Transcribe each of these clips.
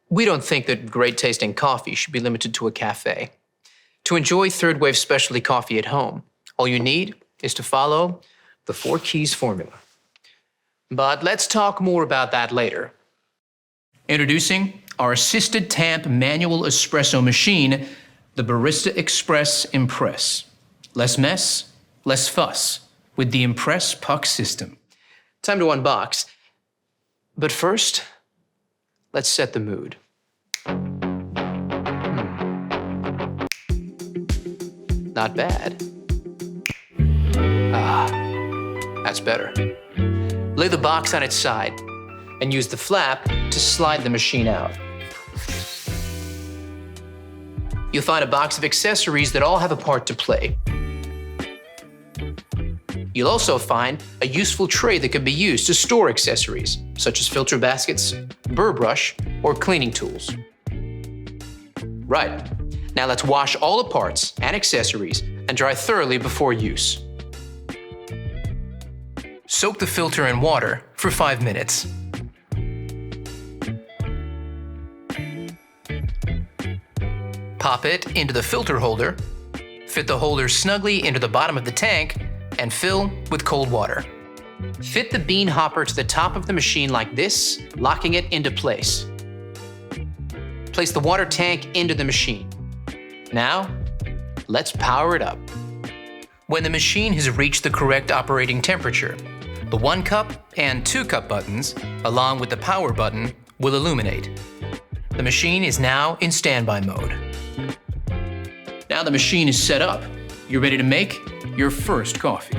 We don't think that great tasting coffee should be limited to a cafe. To enjoy third wave specialty coffee at home, all you need is to follow the 4 keys formula. But let's talk more about that later. Introducing our assisted tamp manual espresso machine, the Barista Express Impress. Less mess, less fuss with the Impress puck system. Time to unbox. But first, let's set the mood. Not bad. That's better. Lay the box on its side and use the flap to slide the machine out. You'll find a box of accessories that all have a part to play. You'll also find a useful tray that can be used to store accessories, such as filter baskets, burr brush, or cleaning tools. Right, now let's wash all the parts and accessories and dry thoroughly before use. Soak the filter in water for 5 minutes. Pop it into the filter holder, fit the holder snugly into the bottom of the tank, and fill with cold water. Fit the bean hopper to the top of the machine like this, locking it into place. Place the water tank into the machine. Now, let's power it up. When the machine has reached the correct operating temperature, the 1 cup and 2 cup buttons, along with the power button, will illuminate. The machine is now in standby mode. Now the machine is set up, you're ready to make your first coffee.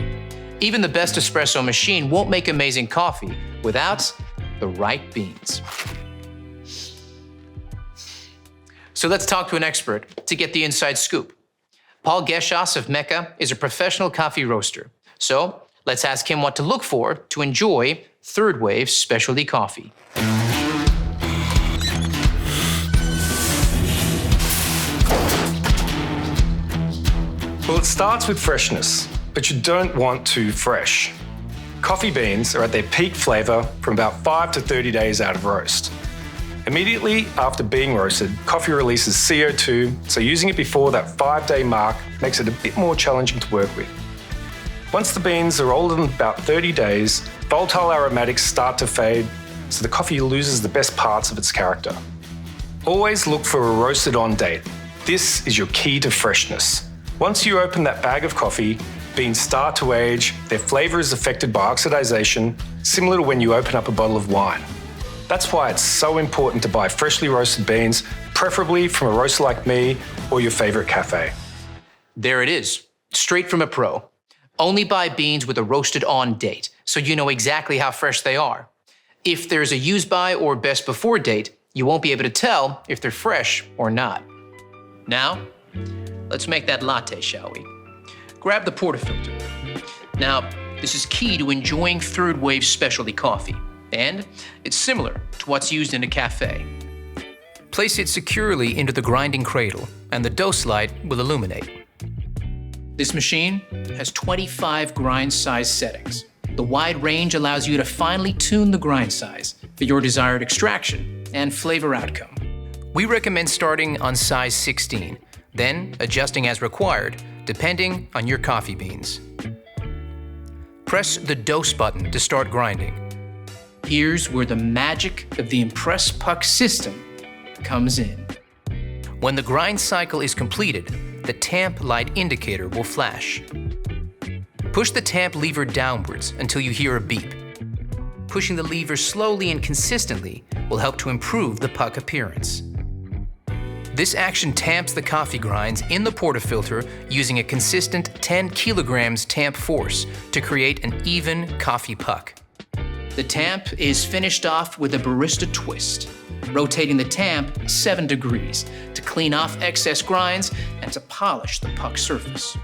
Even the best espresso machine won't make amazing coffee without the right beans. So let's talk to an expert to get the inside scoop. Paul Geschas of Mecca is a professional coffee roaster. So let's ask him what to look for to enjoy third wave specialty coffee. Well, it starts with freshness, but you don't want too fresh. Coffee beans are at their peak flavour from about 5 to 30 days out of roast. Immediately after being roasted, coffee releases CO2, so using it before that 5-day mark makes it a bit more challenging to work with. Once the beans are older than about 30 days, volatile aromatics start to fade, so the coffee loses the best parts of its character. Always look for a roasted on date. This is your key to freshness. Once you open that bag of coffee, beans start to age, their flavour is affected by oxidization, similar to when you open up a bottle of wine. That's why it's so important to buy freshly roasted beans, preferably from a roaster like me or your favourite cafe. There it is, straight from a pro. Only buy beans with a roasted on date, so you know exactly how fresh they are. If there's a use by or best before date, you won't be able to tell if they're fresh or not. Now, let's make that latte, shall we? Grab the portafilter. Now, this is key to enjoying third wave specialty coffee, and it's similar to what's used in a cafe. Place it securely into the grinding cradle, and the dose light will illuminate. This machine has 25 grind size settings. The wide range allows you to finely tune the grind size for your desired extraction and flavor outcome. We recommend starting on size 16, then adjusting as required, depending on your coffee beans. Press the dose button to start grinding. Here's where the magic of the Impress puck system comes in. When the grind cycle is completed, the tamp light indicator will flash. Push the tamp lever downwards until you hear a beep. Pushing the lever slowly and consistently will help to improve the puck appearance. This action tamps the coffee grinds in the portafilter using a consistent 10 kilograms tamp force to create an even coffee puck. The tamp is finished off with a barista twist, rotating the tamp 7 degrees to clean off excess grinds and to polish the puck surface.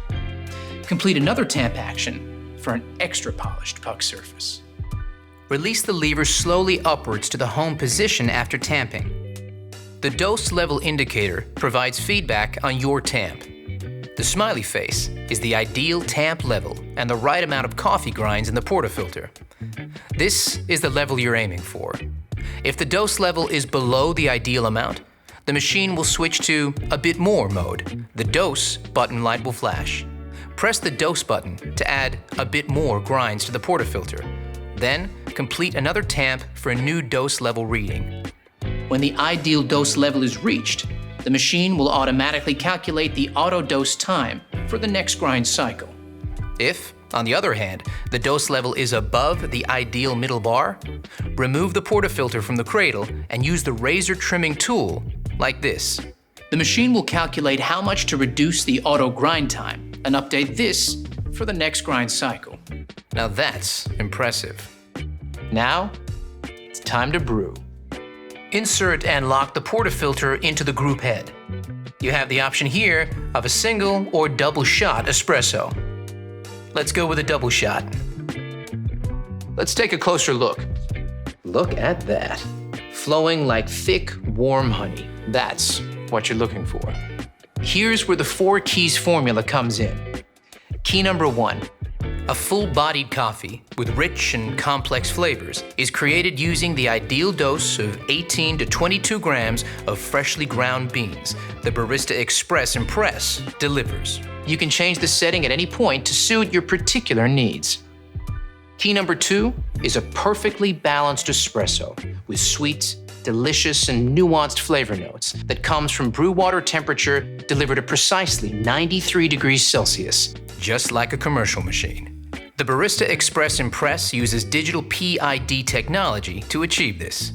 Complete another tamp action for an extra polished puck surface. Release the lever slowly upwards to the home position after tamping. The dose level indicator provides feedback on your tamp. The smiley face is the ideal tamp level and the right amount of coffee grinds in the portafilter. This is the level you're aiming for. If the dose level is below the ideal amount, the machine will switch to a bit more mode. The dose button light will flash. Press the dose button to add a bit more grinds to the portafilter. Then, complete another tamp for a new dose level reading. When the ideal dose level is reached, the machine will automatically calculate the auto dose time for the next grind cycle. If, on the other hand, the dose level is above the ideal middle bar, remove the portafilter from the cradle and use the razor trimming tool like this. The machine will calculate how much to reduce the auto grind time and update this for the next grind cycle. Now that's impressive. Now, it's time to brew. Insert and lock the portafilter into the group head. You have the option here of a single or double shot espresso. Let's go with a double shot. Let's take a closer look. Look at that. Flowing like thick, warm honey. That's what you're looking for. Here's where the 4 keys formula comes in. Key number 1. A full-bodied coffee with rich and complex flavors is created using the ideal dose of 18 to 22 grams of freshly ground beans. The Barista Express Impress delivers. You can change the setting at any point to suit your particular needs. Key number 2 is a perfectly balanced espresso with sweet, delicious, and nuanced flavor notes that comes from brew water temperature delivered at precisely 93 degrees Celsius, just like a commercial machine. The Barista Express Impress uses digital PID technology to achieve this.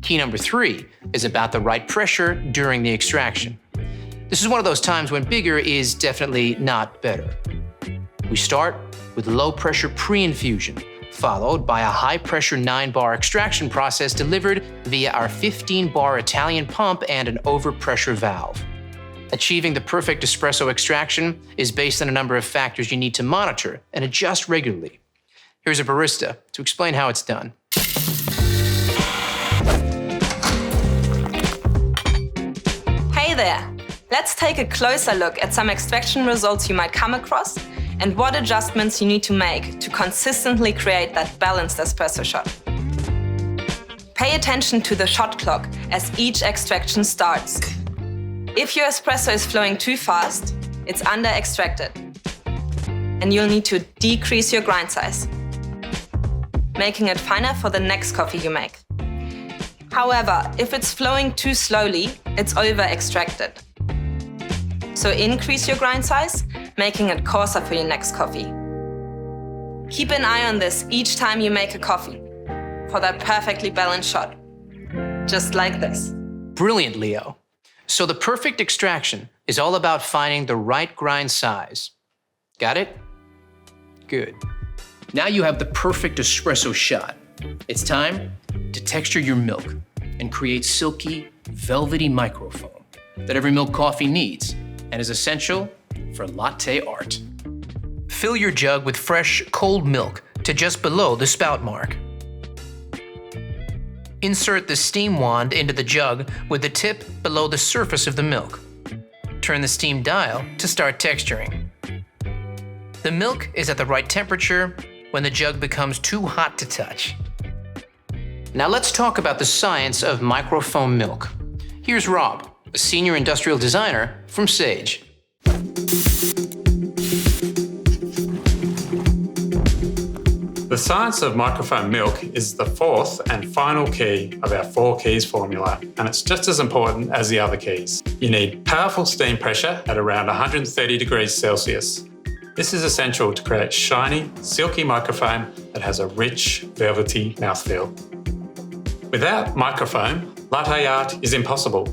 Key number 3 is about the right pressure during the extraction. This is one of those times when bigger is definitely not better. We start with low-pressure pre-infusion, followed by a high-pressure 9-bar extraction process delivered via our 15-bar Italian pump and an overpressure valve. Achieving the perfect espresso extraction is based on a number of factors you need to monitor and adjust regularly. Here's a barista to explain how it's done. Hey there! Let's take a closer look at some extraction results you might come across and what adjustments you need to make to consistently create that balanced espresso shot. Pay attention to the shot clock as each extraction starts. If your espresso is flowing too fast, it's under-extracted, and you'll need to decrease your grind size, making it finer for the next coffee you make. However, if it's flowing too slowly, it's over-extracted. So increase your grind size, making it coarser for your next coffee. Keep an eye on this each time you make a coffee for that perfectly balanced shot. Just like this. Brilliant, Leo. So the perfect extraction is all about finding the right grind size. Got it? Good. Now you have the perfect espresso shot. It's time to texture your milk and create silky, velvety microfoam that every milk coffee needs and is essential for latte art. Fill your jug with fresh, cold milk to just below the spout mark. Insert the steam wand into the jug with the tip below the surface of the milk. Turn the steam dial to start texturing. The milk is at the right temperature when the jug becomes too hot to touch. Now let's talk about the science of microfoam milk. Here's Rob, a senior industrial designer from Sage. The science of microfoam milk is the 4th and final key of our 4 keys formula, and it's just as important as the other keys. You need powerful steam pressure at around 130 degrees Celsius. This is essential to create shiny, silky microfoam that has a rich, velvety mouthfeel. Without microfoam, latte art is impossible.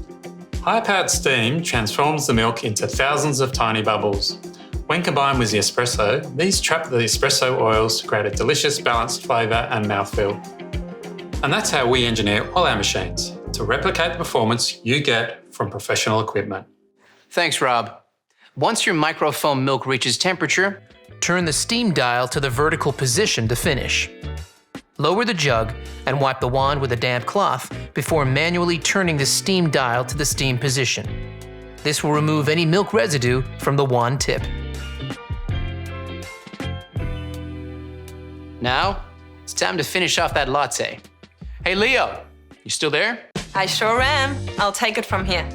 High-powered steam transforms the milk into thousands of tiny bubbles. When combined with the espresso, these trap the espresso oils to create a delicious balanced flavour and mouthfeel. And that's how we engineer all our machines, to replicate the performance you get from professional equipment. Thanks, Rob. Once your microfoam milk reaches temperature, turn the steam dial to the vertical position to finish. Lower the jug and wipe the wand with a damp cloth before manually turning the steam dial to the steam position. This will remove any milk residue from the wand tip. Now, it's time to finish off that latte. Hey Leo, You still there? I sure am. I'll take it from here.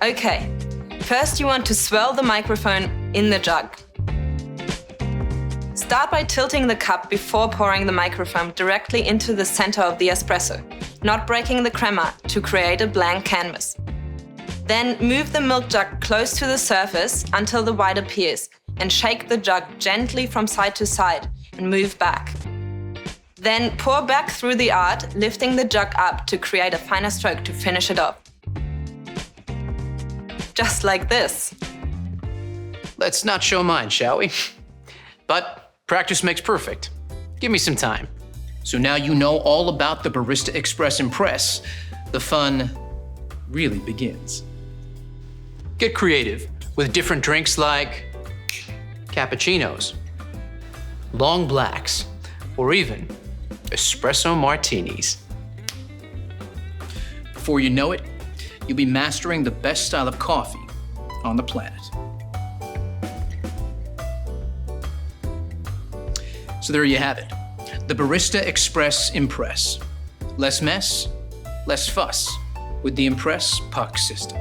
Okay, first you want to swirl the microphone in the jug. Start by tilting the cup before pouring the microfoam directly into the center of the espresso, not breaking the crema to create a blank canvas. Then move the milk jug close to the surface until the white appears and shake the jug gently from side to side and move back. Then pour back through the art, lifting the jug up to create a finer stroke to finish it off. Just like this. Let's not show mine, shall we? But practice makes perfect. Give me some time. So now you know all about the Barista Express Impress. The fun really begins. Get creative with different drinks like cappuccinos, long blacks, or even espresso martinis. Before you know it, you'll be mastering the best style of coffee on the planet. So there you have it, the Barista Express Impress. Less mess, less fuss with the Impress puck system.